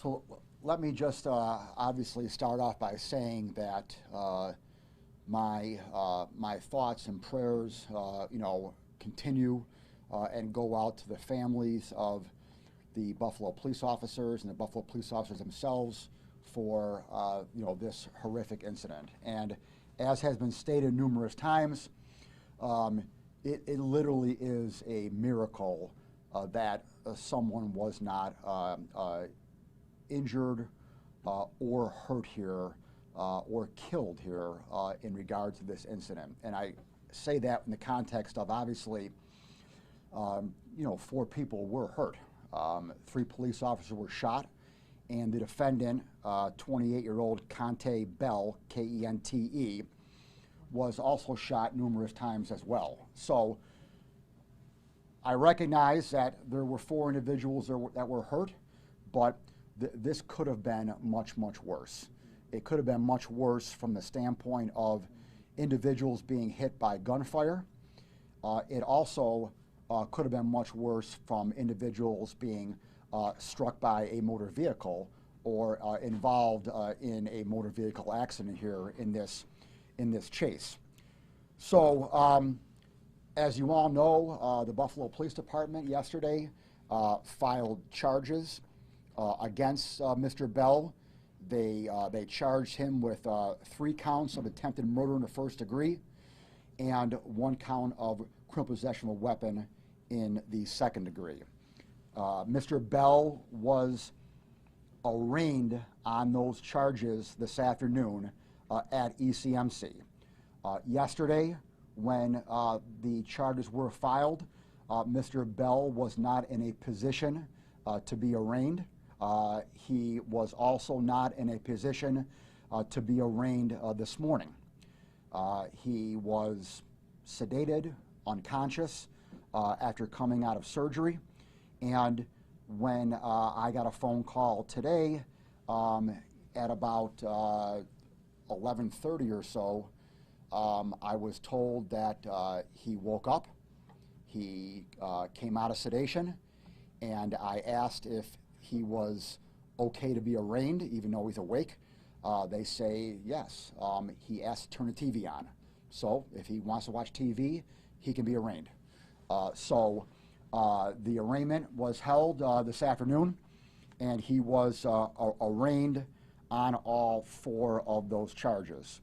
So let me just obviously start off by saying that my thoughts and prayers, continue and go out to the families of the Buffalo police officers and the Buffalo police officers themselves for this horrific incident. And as has been stated numerous times, it literally is a miracle that someone was not injured or hurt here or killed here in regard to this incident. And I say that in the context of obviously, 4 people were hurt. 3 police officers were shot, and the defendant, 28-year-old Kente Bell, K-E-N-T-E, was also shot numerous times as well. So I recognize that there were 4 individuals that were hurt, but this could have been much, much worse. It could have been much worse from the standpoint of individuals being hit by gunfire. It also could have been much worse from individuals being struck by a motor vehicle or involved in a motor vehicle accident here in this chase. So as you all know, the Buffalo Police Department yesterday filed charges against Mr. Bell. They charged him with 3 counts of attempted murder in the first degree and 1 count of criminal possession of a weapon in the second degree. Mr. Bell was arraigned on those charges this afternoon at ECMC. Yesterday, when the charges were filed, Mr. Bell was not in a position to be arraigned. He was also not in a position to be arraigned this morning. He was sedated, unconscious, after coming out of surgery. And when I got a phone call today at about 11:30 or so, I was told that he woke up, he came out of sedation, and I asked if he was okay to be arraigned, even though he's awake. They say yes. He asked to turn the TV on. So if he wants to watch TV, he can be arraigned. So the arraignment was held this afternoon, and he was arraigned on all 4 of those charges.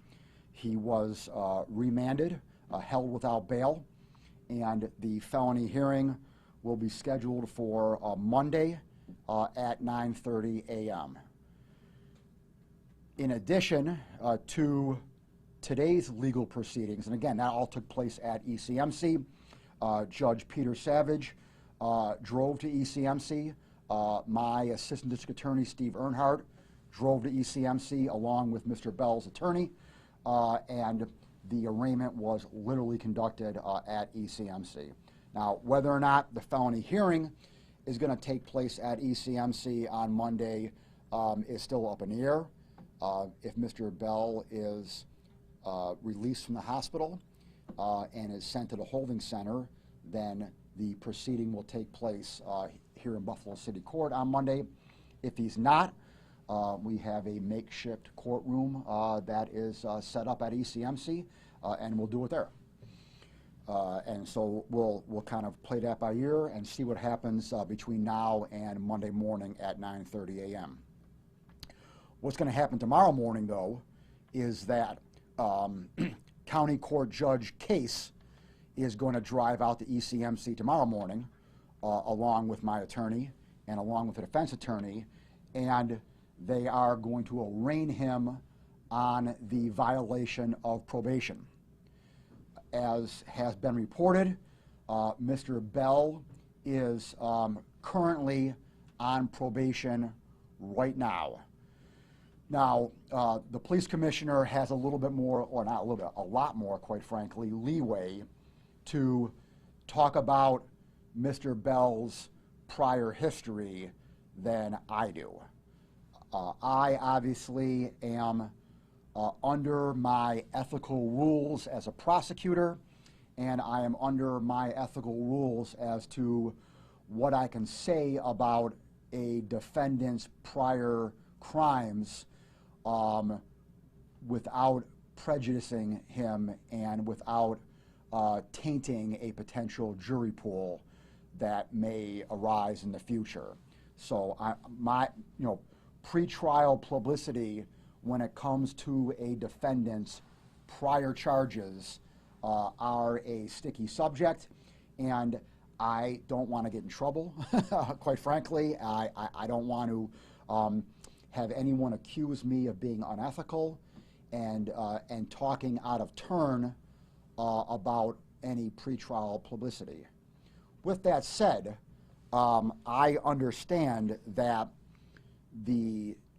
He was remanded, held without bail, and the felony hearing will be scheduled for Monday at 9:30 a.m. In addition to today's legal proceedings, and again, that all took place at ECMC, Judge Peter Savage drove to ECMC. My Assistant District Attorney, Steve Earnhardt, drove to ECMC along with Mr. Bell's attorney, and the arraignment was literally conducted at ECMC. Now, whether or not the felony hearing is going to take place at ECMC on Monday is still up in the air. If Mr. Bell is released from the hospital and is sent to the holding center, then the proceeding will take place here in Buffalo City Court on Monday. If he's not, we have a makeshift courtroom that is set up at ECMC, and we'll do it there. And so we'll kind of play that by ear and see what happens between now and Monday morning at 9:30 a.m. What's going to happen tomorrow morning, though, is that County Court Judge Case is going to drive out to ECMC tomorrow morning, along with my attorney and along with the defense attorney, and they are going to arraign him on the violation of probation. As has been reported, Mr. Bell is currently on probation right now. Now, the police commissioner has a little bit more, or not a little bit, a lot more, quite frankly, leeway to talk about Mr. Bell's prior history than I do. I obviously am under my ethical rules as a prosecutor, and I am under my ethical rules as to what I can say about a defendant's prior crimes without prejudicing him and without tainting a potential jury pool that may arise in the future. So pretrial publicity when it comes to a defendant's prior charges are a sticky subject, and I don't want to get in trouble. Quite frankly, I don't want to have anyone accuse me of being unethical and talking out of turn about any pretrial publicity. With that said, I understand that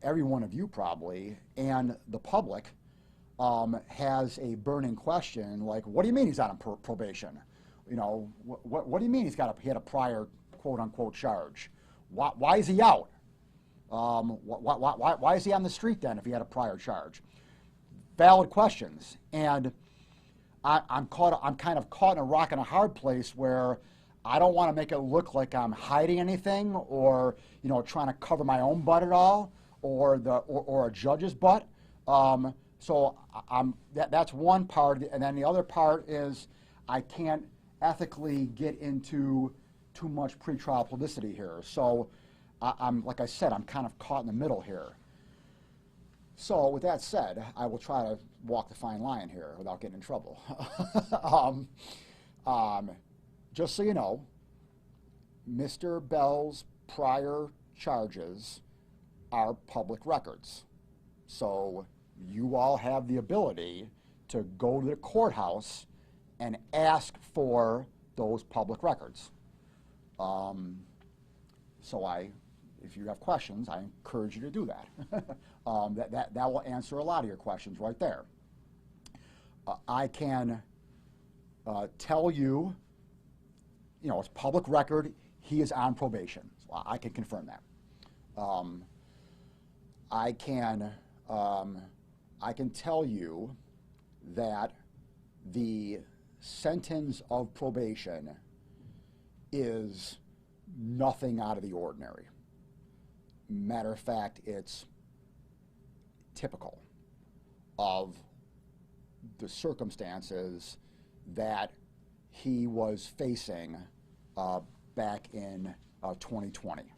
every one of you probably and the public has a burning question like, what do you mean he's out on probation? You know, what do you mean he had a prior quote unquote charge? Why is he out? Why is he on the street then if he had a prior charge? Valid questions, and I'm kind of caught in a rock and a hard place where I don't want to make it look like I'm hiding anything or trying to cover my own butt at all or a judge's butt. So that's one part, and then the other part is I can't ethically get into too much pretrial publicity here. So I'm like I said, I'm kind of caught in the middle here. So with that said, I will try to walk the fine line here without getting in trouble. Just so you know, Mr. Bell's prior charges are public records. So you all have the ability to go to the courthouse and ask for those public records. If you have questions, I encourage you to do that. That will answer a lot of your questions right there. I can tell you, it's public record, he is on probation. So I can confirm that. I can tell you that the sentence of probation is nothing out of the ordinary. Matter of fact, it's typical of the circumstances that he was facing back in 2020.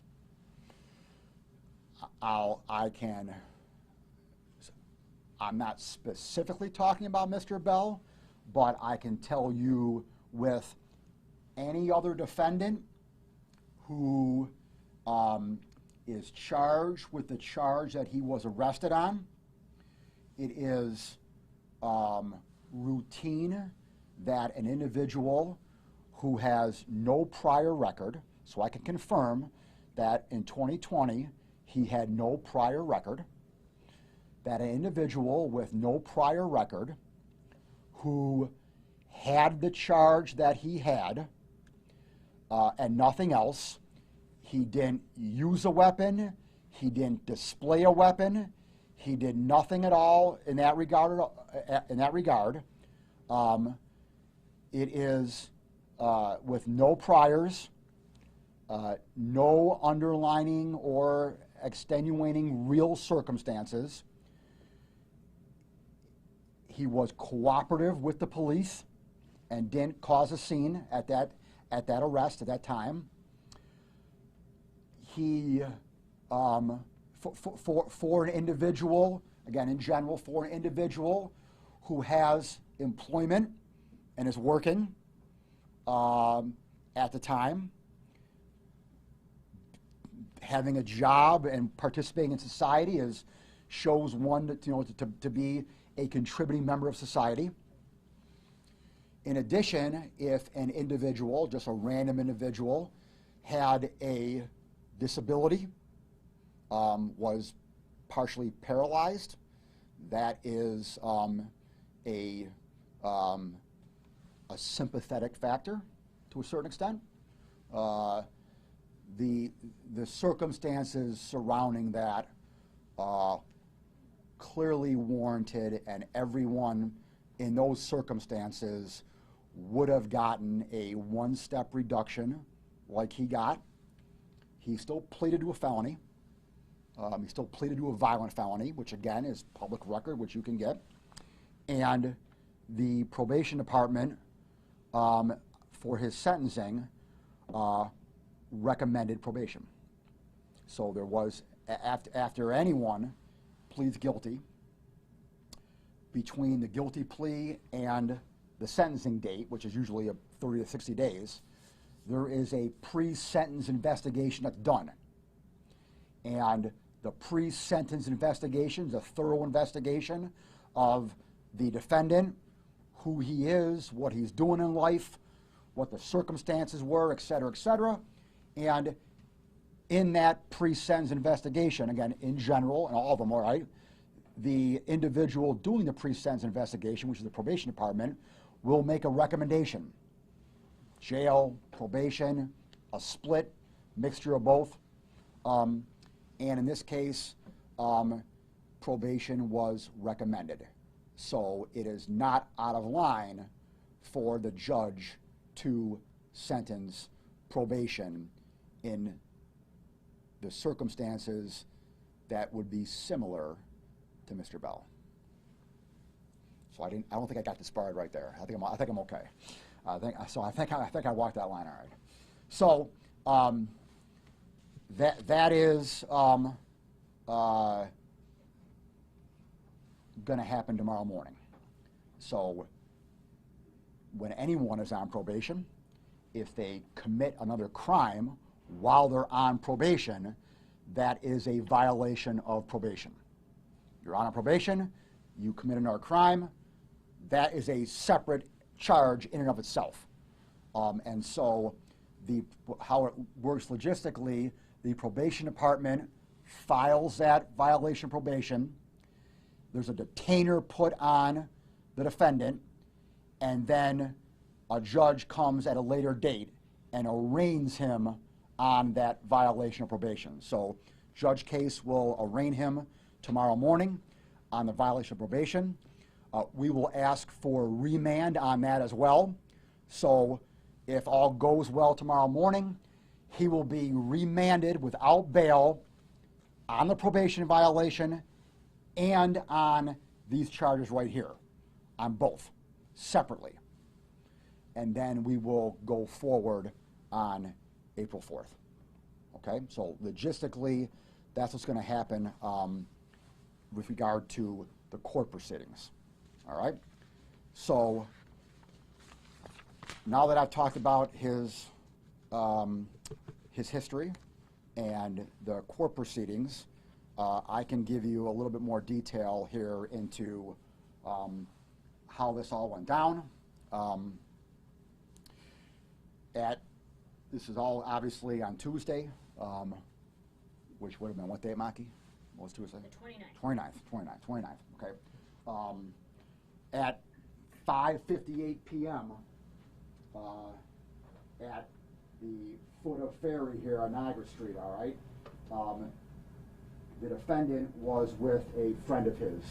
I'm not specifically talking about Mr. Bell, but I can tell you with any other defendant who is charged with the charge that he was arrested on, it is routine that an individual who has no prior record, so I can confirm that in 2020 he had no prior record, that an individual with no prior record who had the charge that he had and nothing else, he didn't use a weapon, he didn't display a weapon, he did nothing at all in that regard. It is with no priors, no underlining or extenuating real circumstances. He was cooperative with the police and didn't cause a scene at that arrest at that time. He, for an individual, again in general, for an individual who has employment and is working at the time, having a job and participating in society shows one to be a contributing member of society. In addition, if an individual, just a random individual, had a disability, was partially paralyzed, that is a sympathetic factor to a certain extent. The circumstances surrounding that clearly warranted, and everyone in those circumstances would have gotten a one-step reduction like he got. He still pleaded to a felony. He still pleaded to a violent felony, which again is public record, which you can get. And the probation department, for his sentencing, recommended probation. So there was, after anyone pleads guilty, between the guilty plea and the sentencing date, which is usually 30 to 60 days, there is a pre-sentence investigation that's done. And the pre-sentence investigation is a thorough investigation of the defendant, who he is, what he's doing in life, what the circumstances were, et cetera, et cetera. And in that pre-sentence investigation, again, in general, and all of them, all right, the individual doing the pre-sentence investigation, which is the probation department, will make a recommendation. Jail, probation, a split, mixture of both. And in this case, probation was recommended. So it is not out of line for the judge to sentence probation in the circumstances that would be similar to Mr. Bell. So I don't think I got disbarred right there. I think I'm okay. I think I walked that line all right. So that is going to happen tomorrow morning. So when anyone is on probation, if they commit another crime while they're on probation, that is a violation of probation. You're on probation, you commit another crime, that is a separate charge in and of itself. And so how it works logistically, the probation department files that violation of probation. There's a detainer put on the defendant, and then a judge comes at a later date and arraigns him on that violation of probation. So Judge Case will arraign him tomorrow morning on the violation of probation. We will ask for remand on that as well. So if all goes well tomorrow morning, he will be remanded without bail on the probation violation and on these charges right here, on both, separately. And then we will go forward on April 4th. Okay, so logistically, that's what's going to happen with regard to the court proceedings. All right, so now that I've talked about his history and the court proceedings, I can give you a little bit more detail here into how this all went down. This is all obviously on Tuesday, which would have been what day, Maki? What was Tuesday? The 29th. 29th, okay. At 5:58 p.m. At the foot of Ferry here on Niagara Street, all right, the defendant was with a friend of his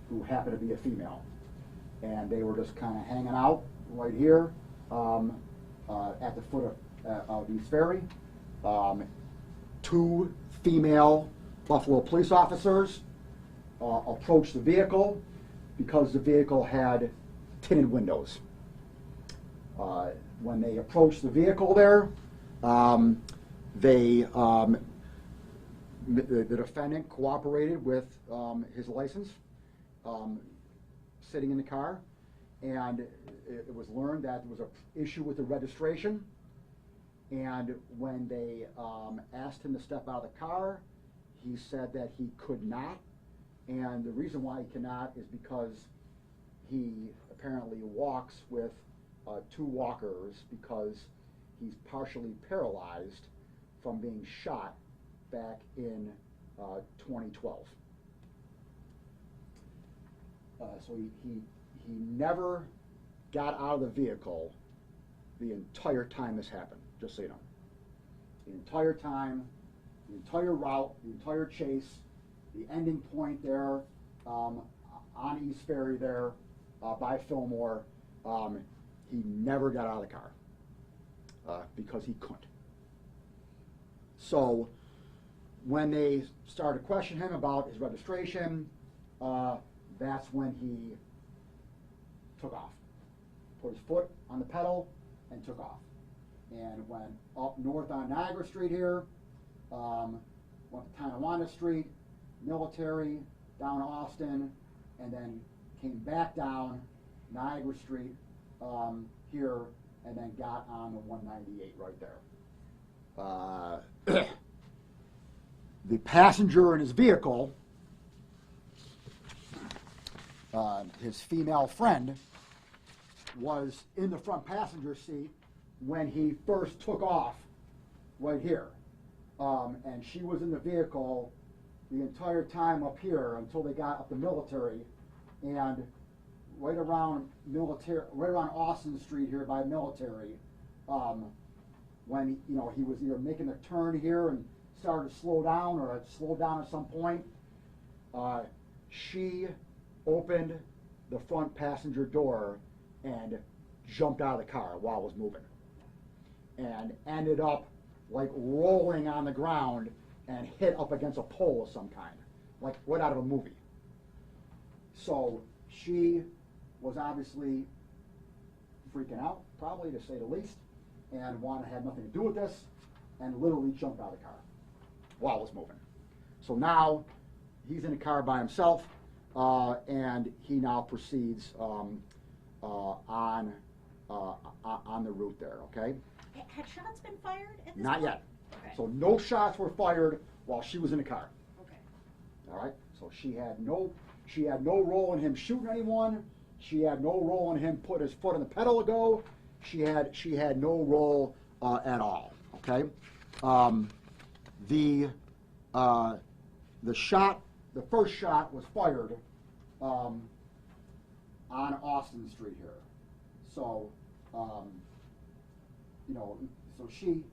who happened to be a female. And they were just kind of hanging out right here at the foot of East Ferry. Two female Buffalo police officers approached the vehicle because the vehicle had tinted windows. When they approached the vehicle there, the defendant cooperated with his license, sitting in the car, and it was learned that there was an issue with the registration. And when they asked him to step out of the car, he said that he could not. And the reason why he cannot is because he apparently walks with two walkers because he's partially paralyzed from being shot back in 2012. So he never got out of the vehicle the entire time this happened, just so you know. The entire time, the entire route, the entire chase, the ending point there on East Ferry there by Fillmore, he never got out of the car because he couldn't. So when they started questioning him about his registration, that's when he took off. Put his foot on the pedal and took off. And went up north on Niagara Street here, went to Tonawanda Street, Military, down Austin, and then came back down Niagara Street here, and then got on the 198 right there. The passenger in his vehicle, his female friend, was in the front passenger seat when he first took off right here. And she was in the vehicle the entire time up here until they got up to Military, and right around Austin Street here by Military, when he was either making a turn here and started to slow down or had slowed down at some point, she opened the front passenger door and jumped out of the car while it was moving, and ended up like rolling on the ground and hit up against a pole of some kind, like right out of a movie. So she was obviously freaking out, probably to say the least, and wanted to have nothing to do with this, and literally jumped out of the car while it was moving. So now he's in the car by himself, and he now proceeds on the route there. Okay. Had shots been fired at this Not point? yet. Okay. So no shots were fired while she was in the car. Okay. All right. So she had no role in him shooting anyone. She had no role in him put his foot on the pedal to go. She had no role at all. Okay. The first shot was fired on Austin Street here. So so she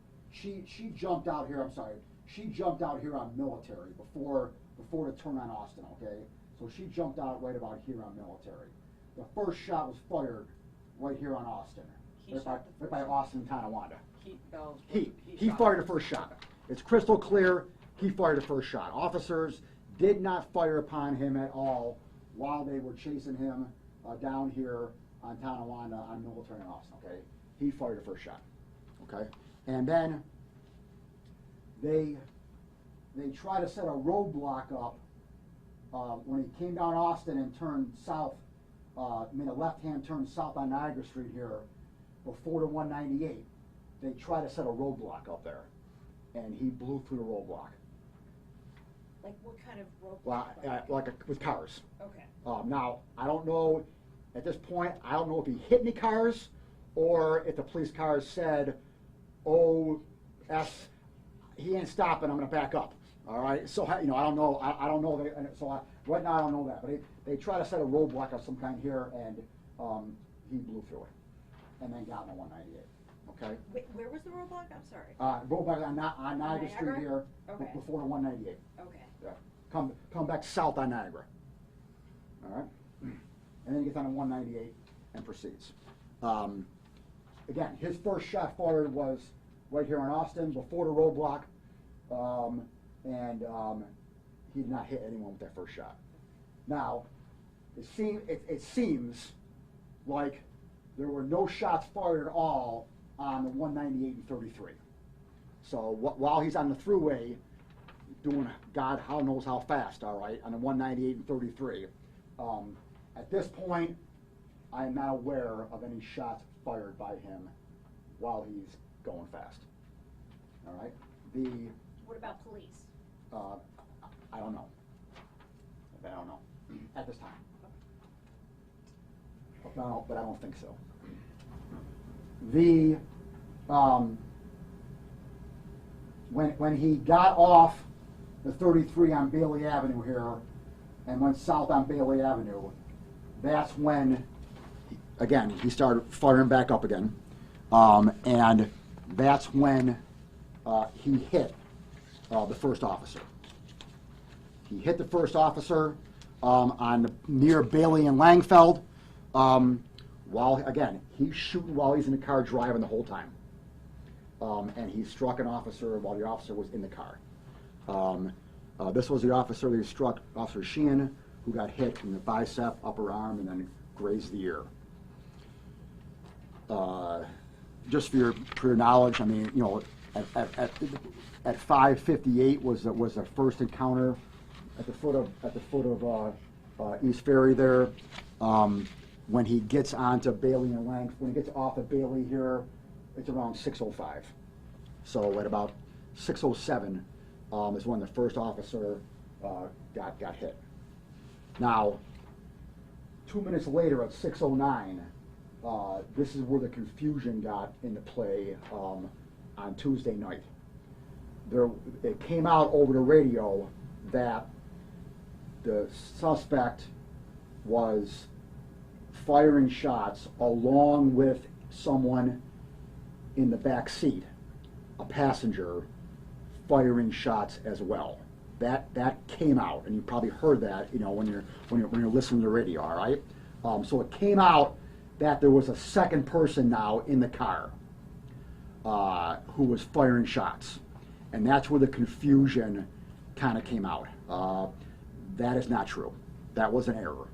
jumped out here. I'm sorry. She jumped out here on Military before the turn on Austin. Okay. So she jumped out right about here on Military. The first shot was fired right here on Austin, right by Austin and Tonawanda. He fired the first shot. It's crystal clear. He fired the first shot. Officers did not fire upon him at all while they were chasing him down here on Tonawanda on Military and Austin. Okay, he fired the first shot. Okay, and then they try to set a roadblock up when he came down Austin and turned south. Made a left-hand turn south on Niagara Street here before the 198. They tried to set a roadblock up there, and he blew through the roadblock. Like what kind of roadblock? Well, with cars. Okay. Now, I don't know, at this point, I don't know if he hit any cars or if the police cars said, oh, he ain't stopping, I'm going to back up. All right, so I don't know. I don't know. Right now I don't know that. But they try to set a roadblock of some kind here, and he blew through it, and then got on the 198. Okay. Wait, where was the roadblock? I'm sorry. Roadblock on Niagara Street here, okay. Before the 198. Okay. Yeah. Come back south on Niagara. All right, and then he gets on the 198 and proceeds. Again, his first shot fired was right here in Austin before the roadblock. And he did not hit anyone with that first shot. Now, it seems like there were no shots fired at all on the 198 and 33. So while he's on the thruway doing God knows how fast, all right, on the 198 and 33, at this point, I am not aware of any shots fired by him while he's going fast. All right. What about police? I don't know. I don't know at this time. But I don't think so. When he got off the 33 on Bailey Avenue here and went south on Bailey Avenue, that's when he started firing back up again, and that's when he hit the first officer. He hit the first officer near Bailey and Langfeld. While he's shooting while he's in the car driving the whole time. and he struck an officer while the officer was in the car. This was the officer that struck Officer Sheehan, who got hit in the bicep, upper arm, and then grazed the ear. Just for your knowledge, I mean, you know, at 5:58 was the first encounter at the foot of East Ferry there. When he gets onto Bailey and Length, when he gets off of Bailey here, it's around 6:05. So at about 6:07 is when the first officer got hit. Now, 2 minutes later at 6:09, this is where the confusion got into play on Tuesday night. It came out over the radio that the suspect was firing shots along with someone in the back seat, a passenger, firing shots as well. That came out, and you probably heard that, you know, when you're listening to the radio. All right. So it came out that there was a second person now in the car who was firing shots, and that's where the confusion kind of came out. That is not true. That was an error.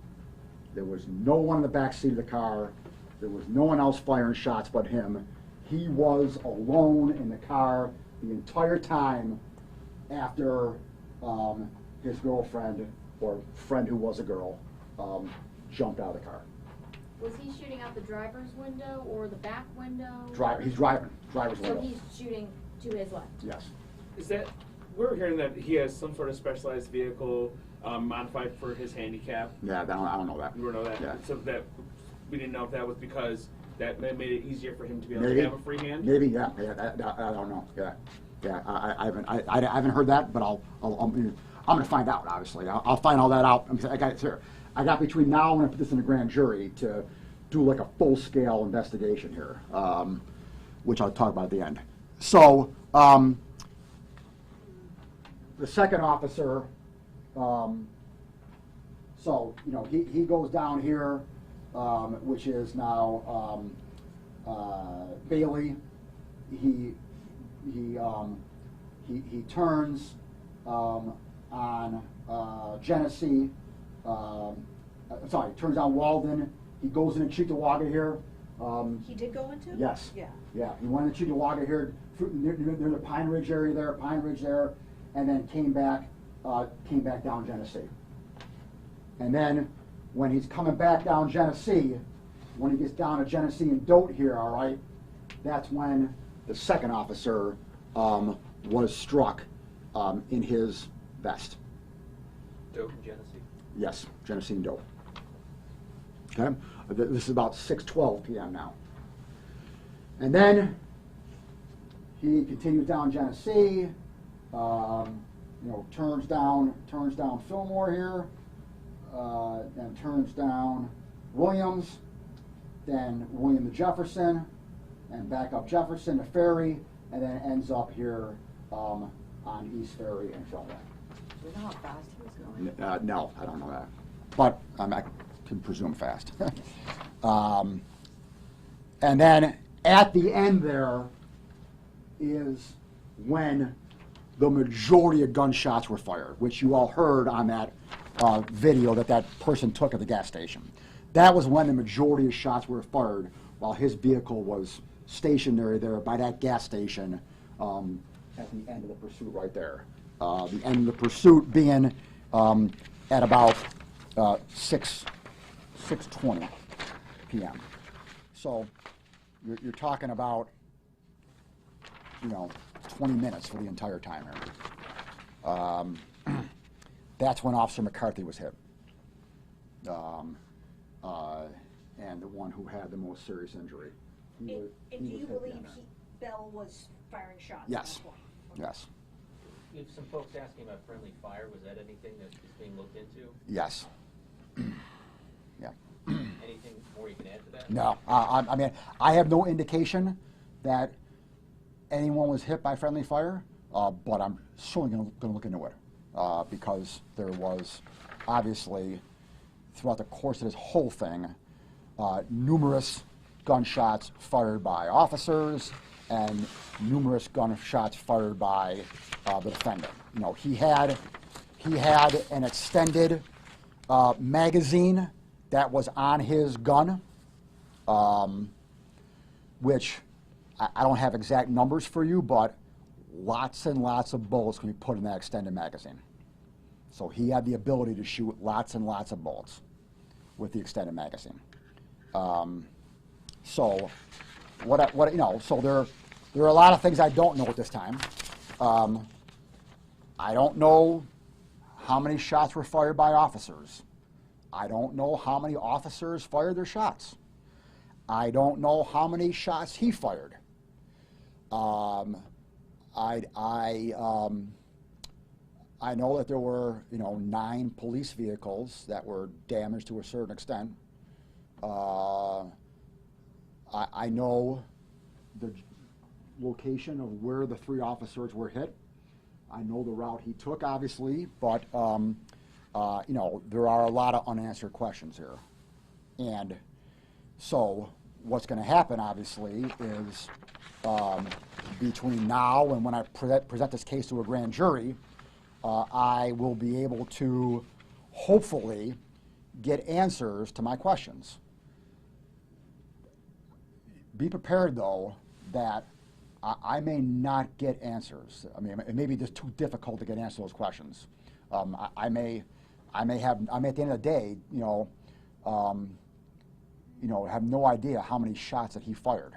There was no one in the back seat of the car. There was no one else firing shots but him. He was alone in the car the entire time after his girlfriend, or friend who was a girl, jumped out of the car. Was he shooting out the driver's window or the back window? He's driving. Driver's window. So he's shooting to his left? Yes. Is that, we're hearing that he has some sort of specialized vehicle modified for his handicap. Yeah, I don't know that. You don't know that? Yeah. So that, we didn't know if that was because that made it easier for him to be able Maybe. to have a free hand? Maybe, yeah. I don't know. Yeah. I haven't heard that, but I'm going to find out. Obviously, I'll find all that out. I got it here. I got between now and I put this in the grand jury to do like a full-scale investigation here, which I'll talk about at the end. So the second officer, so you know he goes down here, which is now Bailey. He turns on Genesee. Turns on Walden. He goes into Cheektowaga here. He did go into? Yes. Yeah. He went into Cheektowaga here, near the Pine Ridge area there, and then came back down Genesee. And then when he's coming back down Genesee, when he gets down to Genesee and Dote here, all right, that's when the second officer was struck in his vest. Dote and Genesee? Yes, Genesee and Dote. Okay, this is about 6:12 p.m. now. And then he continues down Genesee, turns down Fillmore here, and turns down Williams, then William to Jefferson, and back up Jefferson to Ferry, and then ends up here on East Ferry and Fillmore. Do you know how fast he was going? No, I don't know that, but I can presume fast. And then at the end there is when the majority of gunshots were fired, which you all heard on that video that person took at the gas station. That was when the majority of shots were fired while his vehicle was stationary there by that gas station at the end of the pursuit right there. The end of the pursuit being at about 6:20 p.m. So you're talking about 20 minutes for the entire time here. That's when Officer McCarthy was hit, and the one who had the most serious injury. And do you believe Bell was firing shots? Yes. At that point? Yes. You have some folks asking about friendly fire. Was that anything that is being looked into? Yes. Yeah. Anything more you can add to that? No. I mean, I have no indication that anyone was hit by friendly fire, but I'm certainly going to look into it because there was obviously, throughout the course of this whole thing, numerous gunshots fired by officers and numerous gunshots fired by the defendant. You know, he had an extended magazine that was on his gun, which I don't have exact numbers for you, but lots and lots of bullets can be put in that extended magazine. So he had the ability to shoot lots and lots of bullets with the extended magazine. So what you know? So there are a lot of things I don't know at this time. I don't know how many shots were fired by officers. I don't know how many officers fired their shots. I don't know how many shots he fired. I know that there were, 9 police vehicles that were damaged to a certain extent. I know the location of where the 3 officers were hit. I know the route he took, obviously, but there are a lot of unanswered questions here. And so what's going to happen, obviously, is between now and when I present this case to a grand jury, I will be able to hopefully get answers to my questions. Be prepared, though, that I may not get answers. I mean, it may be just too difficult to get answers to those questions. I may at the end of the day, have no idea how many shots that he fired.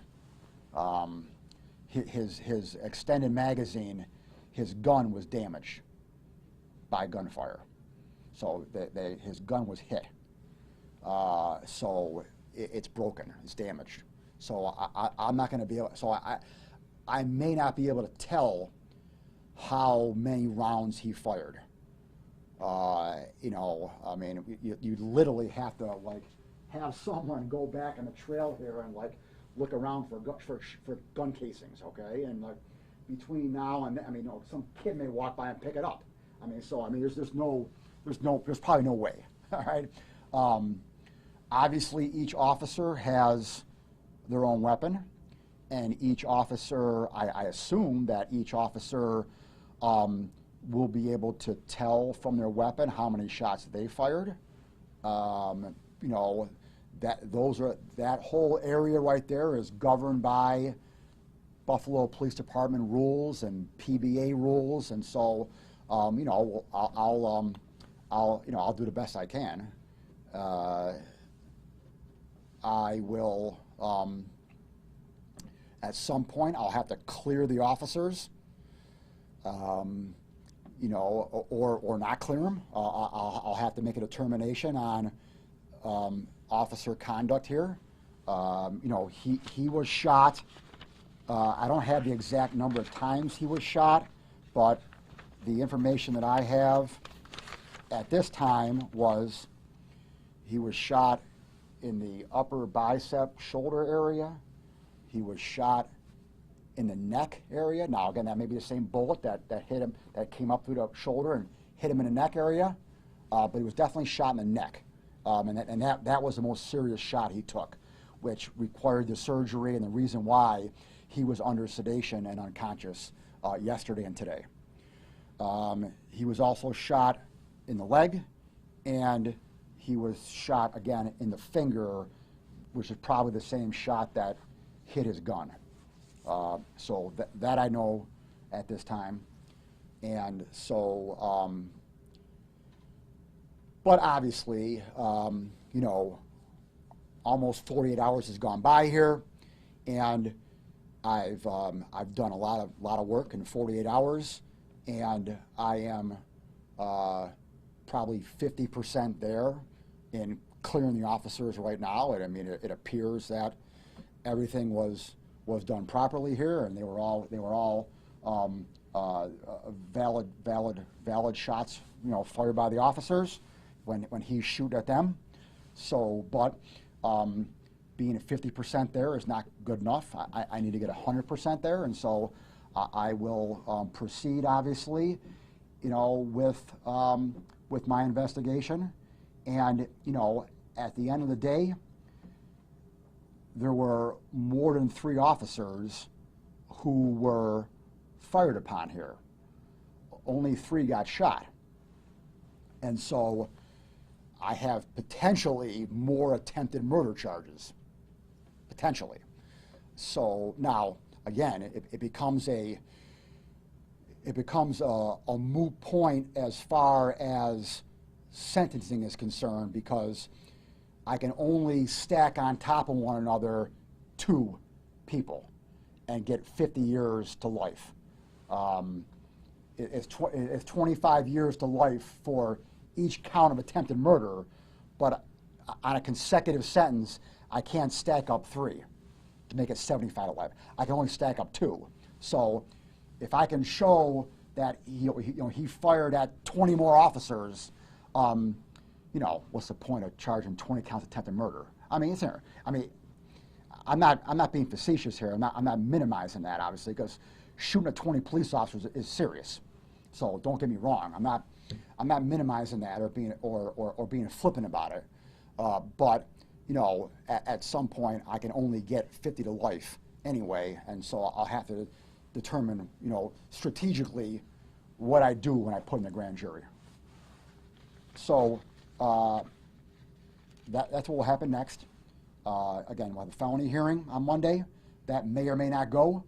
His extended magazine, his gun was damaged by gunfire. So his gun was hit. So it's broken, it's damaged. So I'm not going to be able, so I may not be able to tell how many rounds he fired. I mean, you literally have to have someone go back on the trail here and look around for gun casings, okay? And between now and then, some kid may walk by and pick it up. There's probably no way. All right. Obviously, each officer has their own weapon, and each officer, I assume that each officer will be able to tell from their weapon how many shots they fired. That whole area right there is governed by Buffalo Police Department rules and PBA rules, and so I'll do the best I can. I will at some point I'll have to clear the officers, or not clear them. I'll have to make a determination on officer conduct here. He was shot. I don't have the exact number of times he was shot, but the information that I have at this time was he was shot in the upper bicep shoulder area. He was shot in the neck area. Now, again, that may be the same bullet that hit him, that came up through the shoulder and hit him in the neck area, but he was definitely shot in the neck. And that was the most serious shot he took, which required the surgery and the reason why he was under sedation and unconscious yesterday and today. He was also shot in the leg, and he was shot again in the finger, which is probably the same shot that hit his gun. So that I know at this time. And so, but obviously, almost 48 hours has gone by here, and I've done a lot of work in 48 hours, and I am probably 50% there in clearing the officers right now. And it appears that everything was done properly here, and they were all valid shots, fired by the officers when he shoot at them. So, but being at 50% there is not good enough. I need to get 100% there, and so I will proceed, obviously, with my investigation. And at the end of the day, there were more than 3 officers who were fired upon here. Only 3 got shot. And so I have potentially more attempted murder charges. Potentially. So now, again, it becomes a moot point as far as sentencing is concerned, because I can only stack on top of one another 2 people and get 50 years to life. It's 25 years to life for each count of attempted murder, but on a consecutive sentence, I can't stack up 3 to make it 75 to life. I can only stack up 2. So if I can show that he fired at 20 more officers, what's the point of charging 20 counts of attempted murder? I mean, I'm not being facetious here. I'm not minimizing that, obviously, because shooting at 20 police officers is serious. So don't get me wrong. I'm not minimizing that or being flippant about it. But at some point I can only get 50 to life anyway, and so I'll have to determine, strategically what I do when I put in the grand jury. So that's what will happen next. Again, we'll have a felony hearing on Monday. That may or may not go.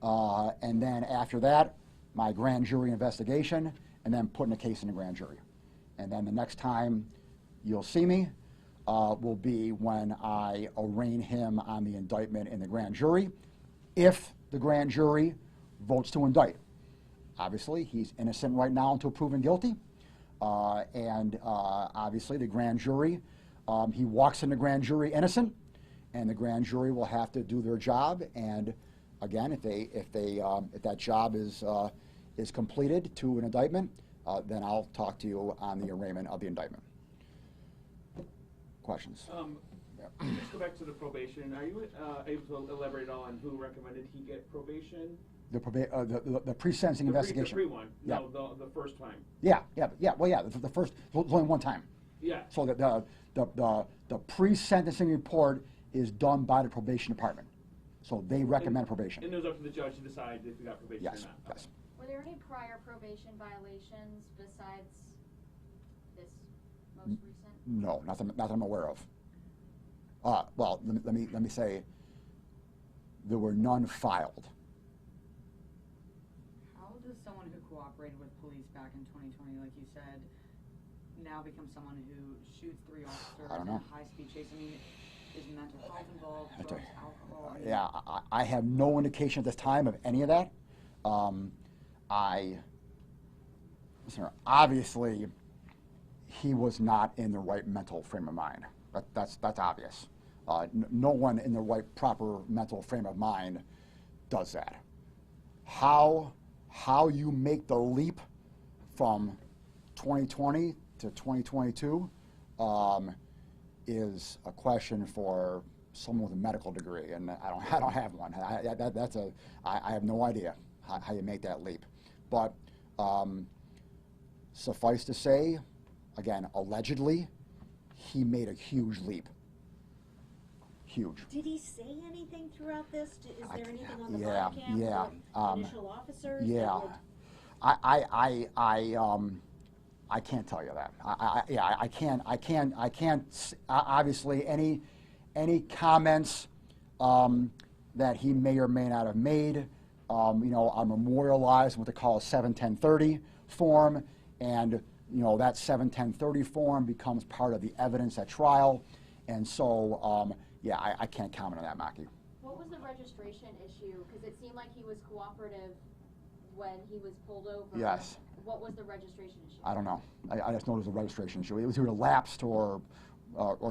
And then after that, my grand jury investigation, and then putting a case in the grand jury. And then the next time you'll see me will be when I arraign him on the indictment in the grand jury, if the grand jury votes to indict. Obviously, he's innocent right now until proven guilty. And obviously, the grand jury, he walks in the grand jury innocent, and the grand jury will have to do their job. And again, if that job is completed to an indictment, then I'll talk to you on the arraignment of the indictment. Questions? Just go back to the probation. Are you able to elaborate on who recommended he get probation? The pre-sentencing investigation. The pre-one. Yeah. No, the first time. Yeah. Well, yeah. The first, there's only one time. Yeah. So the pre-sentencing report is done by the probation department. So they recommend probation. And it was up to the judge to decide if you got probation Yes. or not. Yes. Were there any prior probation violations besides this most recent? No, nothing I'm aware of. Well, let me say, there were none filed. How does someone who cooperated with police back in 2020, like you said, now become someone who shoots 3 officers I don't in know. a high-speed chase? I mean, is mental health involved, I drugs, don't- alcohol? I mean, Yeah, I have no indication at this time of any of that. Listen, obviously, he was not in the right mental frame of mind. That's obvious. No one in the right proper mental frame of mind does that. How you make the leap from 2020 to 2022 is a question for someone with a medical degree, and I don't have one. I have no idea how you make that leap. But suffice to say, again, allegedly, he made a huge leap. Huge. Did he say anything throughout this? Is there anything on the yeah, body cam? yeah, or initial officers? that Yeah, would- I can't tell you that. I can't. Obviously, any comments that he may or may not have made, are memorialized in what they call a 71030 form, and that 71030 form becomes part of the evidence at trial, and so I can't comment on that, Maki. What was the registration issue? Because it seemed like he was cooperative when he was pulled over. Yes. What was the registration issue? I don't know. I just know it was a registration issue. It was either lapsed or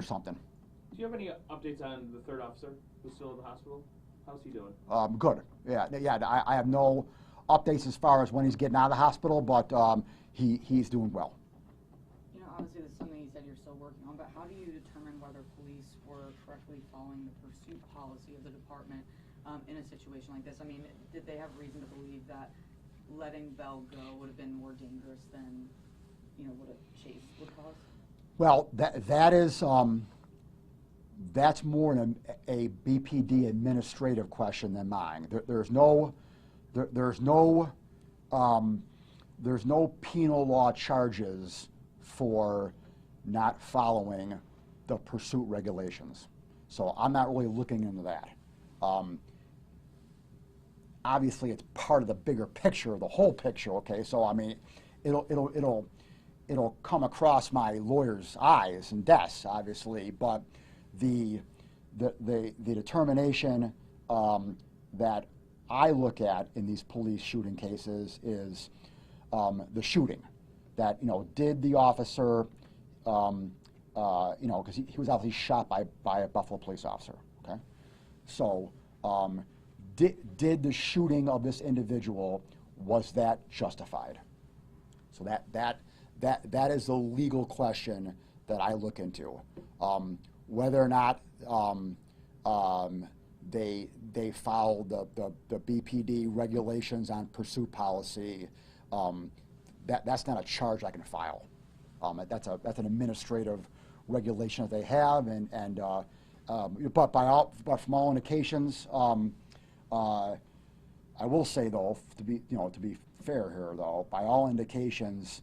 something. Do you have any updates on the third officer who's still in the hospital? How's he doing? Good. Yeah. I have no updates as far as when he's getting out of the hospital, but he's doing well. Obviously this is something you said you're still working on, but how do you determine whether police were correctly following the pursuit policy of the department in a situation like this? I mean, did they have reason to believe that letting Bell go would have been more dangerous than, what a chase would cause? Well, that's more a BPD administrative question than mine. There's no there's no penal law charges for not following the pursuit regulations. So I'm not really looking into that. Obviously, it's part of the bigger picture, the whole picture. Okay, so I mean, it'll come across my lawyer's eyes and desks, obviously, but the determination that I look at in these police shooting cases is the shooting. That, did the officer, because he was obviously shot by a Buffalo police officer. Okay, so did the shooting of this individual, was that justified? So that is the legal question that I look into. Whether or not they followed the BPD regulations on pursuit policy, that's not a charge I can file. That's an administrative regulation that they have, but from all indications, I will say though, to be fair here though, by all indications,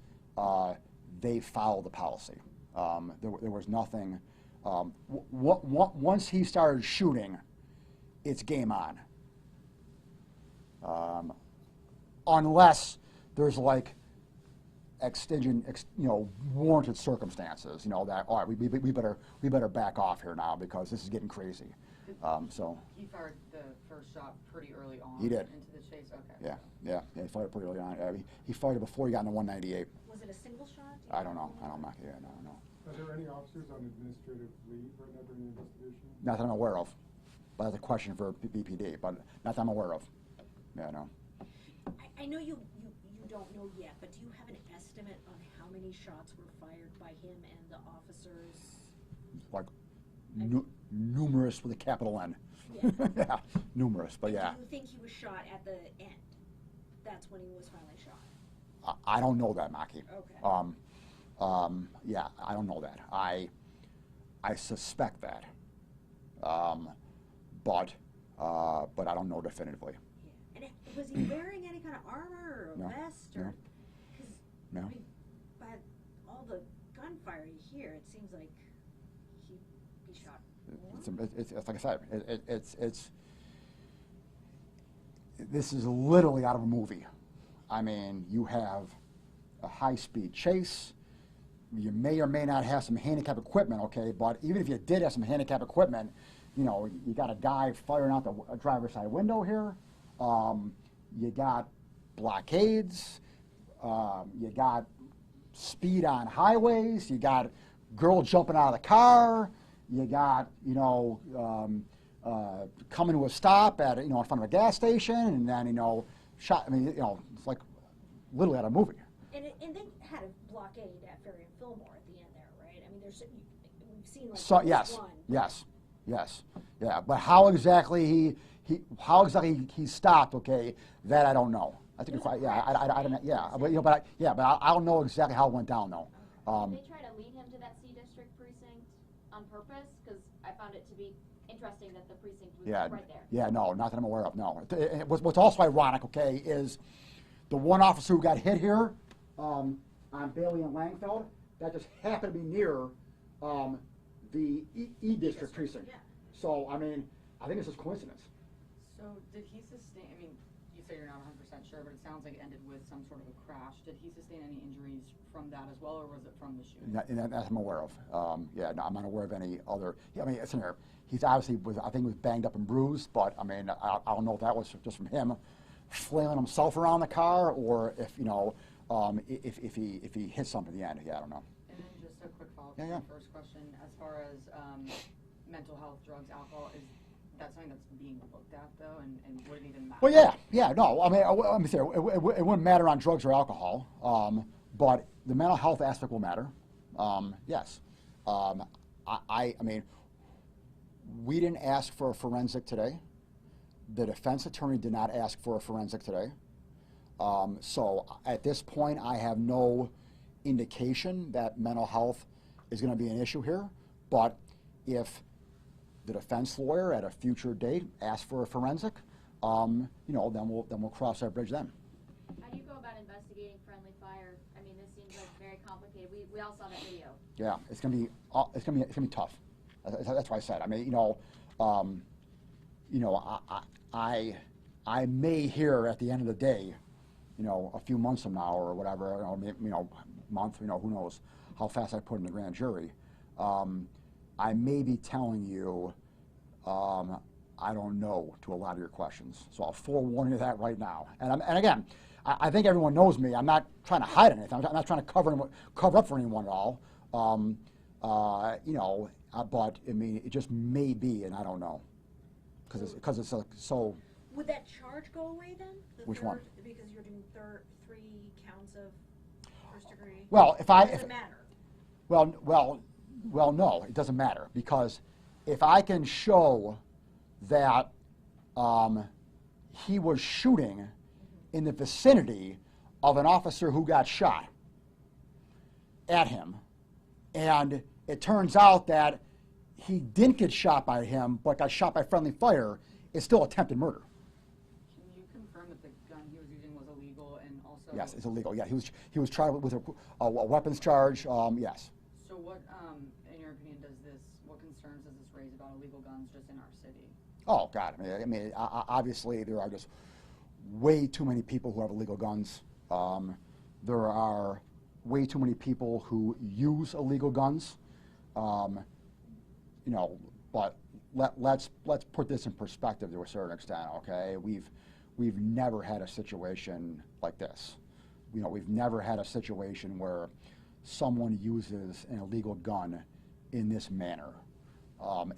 they followed the policy. There was nothing. Once he started shooting, it's game on. Unless there's like exigent, warranted circumstances, that all right, we better back off here now because this is getting crazy. So He fired the first shot pretty early on. He did. Into the chase. Okay. yeah, he fired pretty early on. He fired it before he got in the 198. Was it a single shot? I don't know. I don't know. Are there any officers on administrative leave right now during the investigation? Not that I'm aware of. But that's a question for BPD, but not that I'm aware of. Yeah, no. I know you don't know yet, but do you have an estimate on how many shots were fired by him and the officers? Like numerous with a capital N. Yeah. Yeah, numerous, but And yeah. do you think he was shot at the end? That's when he was finally shot. I don't know that, Maki. Okay. Yeah, I don't know that. I suspect that. But I don't know definitively. Yeah. And was he wearing any kind of armor or a No, vest? no. Or, cause, No. I mean, by all the gunfire you hear, it seems like he'd be shot more. It's like I said, this is literally out of a movie. I mean, you have a high-speed chase. You may or may not have some handicap equipment, okay? But even if you did have some handicap equipment, you got a guy firing out the driver's side window here. You got blockades. You got speed on highways. You got girl jumping out of the car. You got, coming to a stop at, in front of a gas station, and then, shot. I mean, it's like literally out of a movie. And they had a blockade at Ferry and Fillmore at the end there, right? I mean, we've seen like So this yes, one. yes, yeah. But how exactly he stopped? Okay, that I don't know. I think There's a I crash. don't know. Yeah, but I don't know exactly how it went down though. Did they try to lead him to that C district precinct on purpose? Because I found it to be interesting that the precinct was Yeah, right there. yeah, no, not that I'm aware of. No. What's also ironic, okay, is the one officer who got hit here on Bailey and Langfeld, that just happened to be near the E district precinct. Yeah. So I mean, I think it's just coincidence. So did he sustain? I mean, you say you're not 100% sure, but it sounds like it ended with some sort of a crash. Did he sustain any injuries from that as well, or was it from the shooting? That I'm aware of. Yeah, no, I'm not aware of any other. Yeah, I mean, it's in there. He's obviously I think was banged up and bruised, but I mean, I don't know if that was just from him flailing himself around the car, or if if he hit something at the end. Yeah, I don't know. And then just a quick follow-up Yeah, to yeah. the first question. As far as mental health, drugs, alcohol, is that something that's being looked at, though, and would it even matter? Well, yeah, no. I mean, let me say, it wouldn't matter on drugs or alcohol, but the mental health aspect will matter. Yes. I mean, we didn't ask for a forensic today. The defense attorney did not ask for a forensic today. So at this point, I have no indication that mental health is going to be an issue here. But if the defense lawyer at a future date asks for a forensic, you know, then we'll cross that bridge then. How do you go about investigating friendly fire? I mean, this seems like very complicated. We all saw that video. Yeah, it's gonna be tough. That's what I said. I mean, I may hear at the end of the day, you know, a few months from now or whatever, month, who knows how fast I put in the grand jury. I may be telling you, I don't know to a lot of your questions. So I'll forewarn you that right now. And again, I think everyone knows me. I'm not trying to hide anything. I'm not trying to cover up for anyone at all. But I mean, it just may be, and I don't know, because it's so. Would that charge go away then? Which one? Because you're doing 3 counts of first degree. Well, It doesn't matter. Well, no, it doesn't matter, because if I can show that he was shooting in the vicinity of an officer who got shot at him, and it turns out that he didn't get shot by him but got shot by friendly fire, it's still attempted murder. Can you confirm that the gun he was using was illegal and also? Yes, it's illegal. Yeah, he was charged with a weapons charge. Yes. So what, in your opinion, what concerns does this raise about illegal guns just in our city? Oh God! I mean, obviously there are just way too many people who have illegal guns. There are way too many people who use illegal guns. But let's put this in perspective to a certain extent. Okay, we've never had a situation like this. We've never had a situation where someone uses an illegal gun in this manner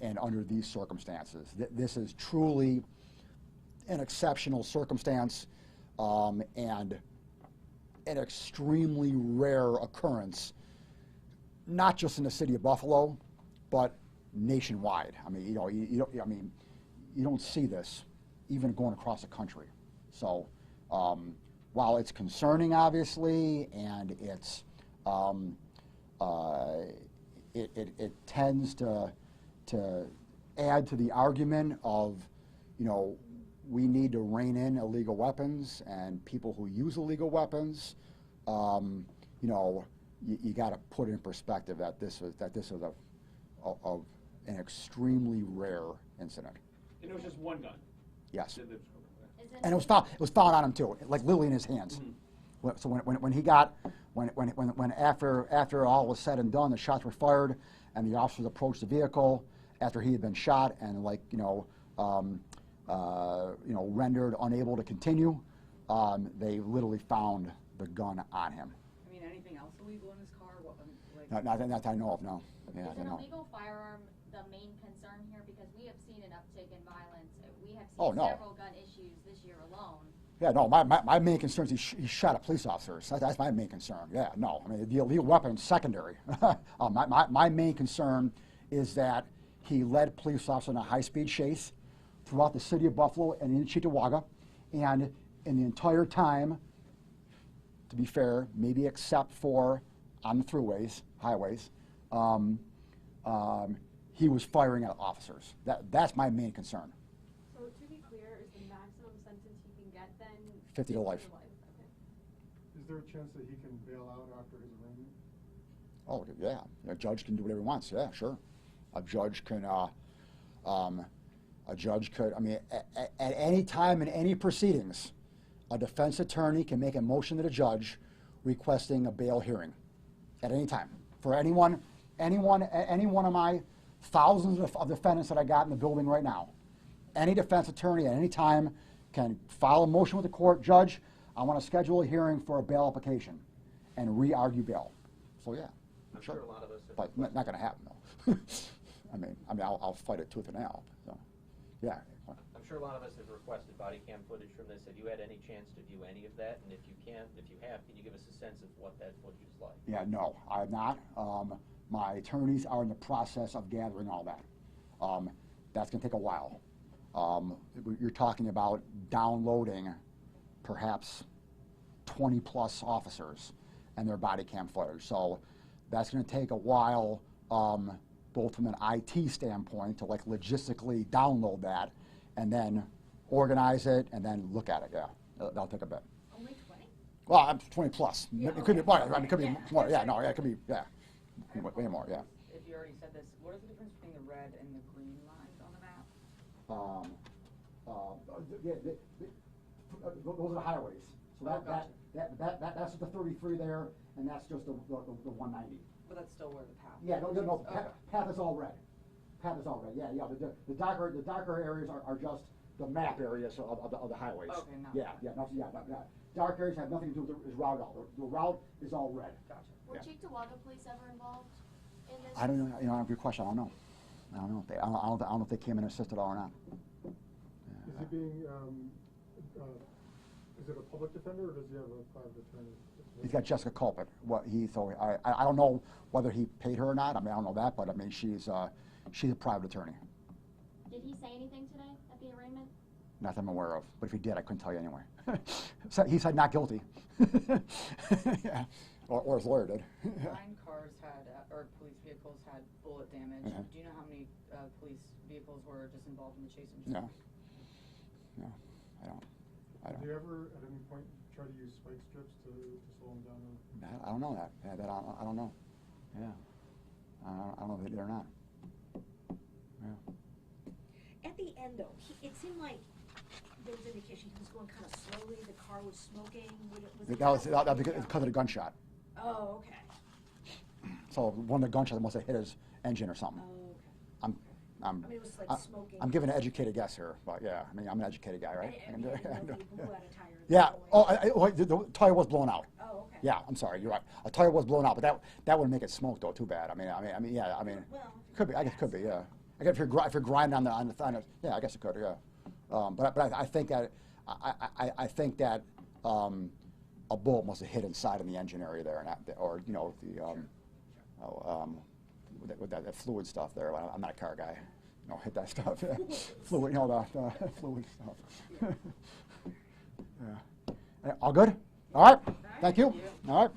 and under these circumstances. This is truly an exceptional circumstance and an extremely rare occurrence, not just in the city of Buffalo, but nationwide. I mean, you don't see this even going across the country. So while it's concerning, obviously, and it's it tends to add to the argument of, we need to rein in illegal weapons and people who use illegal weapons. You got to put in perspective that this was an extremely rare incident. And it was just one gun. Yes. Isn't And it was found on him too, like literally in his hands. Mm-hmm. So when after all was said and done, the shots were fired, and the officers approached the vehicle after he had been shot and rendered unable to continue. They literally found the gun on him. I mean, anything else illegal in his car? Not that I know of, no. Yeah, Is I an know. illegal firearm the main concern here? Because we have seen an uptick in violence. We have seen Oh, no. several gun issues this year alone. Yeah, no, my main concern is he shot a police officer. So that's my main concern. Yeah, no, I mean, the illegal weapon is secondary. My main concern is that he led police officers in a high-speed chase throughout the city of Buffalo and in Cheektowaga, and in the entire time, to be fair, maybe except for on the throughways, highways, he was firing at officers. That's my main concern. So to be clear, is the maximum sentence he can get then 50 to life. Okay. Is there a chance that he can bail out after his arraignment? Oh, yeah. A judge can do whatever he wants. Yeah, sure. A judge can. A judge could. I mean, at any time in any proceedings, a defense attorney can make a motion to the judge requesting a bail hearing. At any time, for any one of my thousands of defendants that I got in the building right now, any defense attorney at any time can file a motion with the court. Judge, I want to schedule a hearing for a bail application, and re-argue bail. So yeah, I'm sure a lot of us have but not going to happen though. I mean, I'll fight it tooth and nail. So, yeah. I'm sure a lot of us have requested body cam footage from this. Have you had any chance to view any of that? And if you have, can you give us a sense of what that footage is like? Yeah, no, I have not. My attorneys are in the process of gathering all that. That's going to take a while. You're talking about downloading perhaps 20 plus officers and their body cam footage. So that's going to take a while, both from an IT standpoint to logistically download that and then organize it, and then look at it, yeah. That'll take a bit. Only 20? Well, I'm 20 plus. Yeah, It could be okay. more, I mean, it could be Yeah. more, yeah, no, yeah, it could be, yeah. Way more, yeah. If you already said this, what is the difference between the red and the green lines on the map? Those are the highways. So Oh, gotcha. that's the 33 there, and that's just the 190. But that's still where the path Yeah, no, Okay. path is all red. Path is all red, yeah. The darker areas are just the map areas of the highways. Okay, not Yeah, red. yeah. Dark areas have nothing to do with the route at all. The route is all red. Gotcha. Were Yeah. Cheektowaga police ever involved in this? I don't know, good question, I don't know. I don't know if they came in and assisted at all or not. Is he being, is it a public defender or does he have a private attorney? He's got Jessica Culpet. I don't know whether he paid her or not. I mean, I don't know that, but I mean, she's a private attorney. Did he say anything today at the arraignment? Not that I'm aware of, but if he did, I couldn't tell you anyway. He said not guilty. Yeah. Or his lawyer did. 9 cars had, or police vehicles had bullet damage. Uh-huh. Do you know how many police vehicles were just involved in the chase and No. No, I don't. Did you ever, at any point, try to use spike strips to slow him down? I don't know that. Yeah, I don't know. Yeah. I don't know if they did or not. Yeah. At the end, though, it seemed like there was indication he was going kind of slowly, the car was smoking, That was because of the gunshot. Oh, okay. So one of the gunshots must have hit his engine or something. Oh, okay. I'm I mean, it was like smoking. I'm giving an educated guess here, but yeah, I mean, I'm an educated guy, right? I didn't know if he blew out a tire. Yeah. Oh, the tire was blown out. Oh, okay. Yeah, I'm sorry, you're right. A tire was blown out, but that wouldn't make it smoke though. Too bad. I mean, yeah. I mean, Well, could be. I guess it could be. Yeah. I guess if you're grinding on the yeah, I guess it could. Yeah. But I think that I think that a bullet must have hit inside in the engine area there, or you know with that fluid stuff there. I'm not a car guy. You know, hit that stuff. Fluid, you know, the fluid stuff. Yeah. All good? All right. Thank you. All right.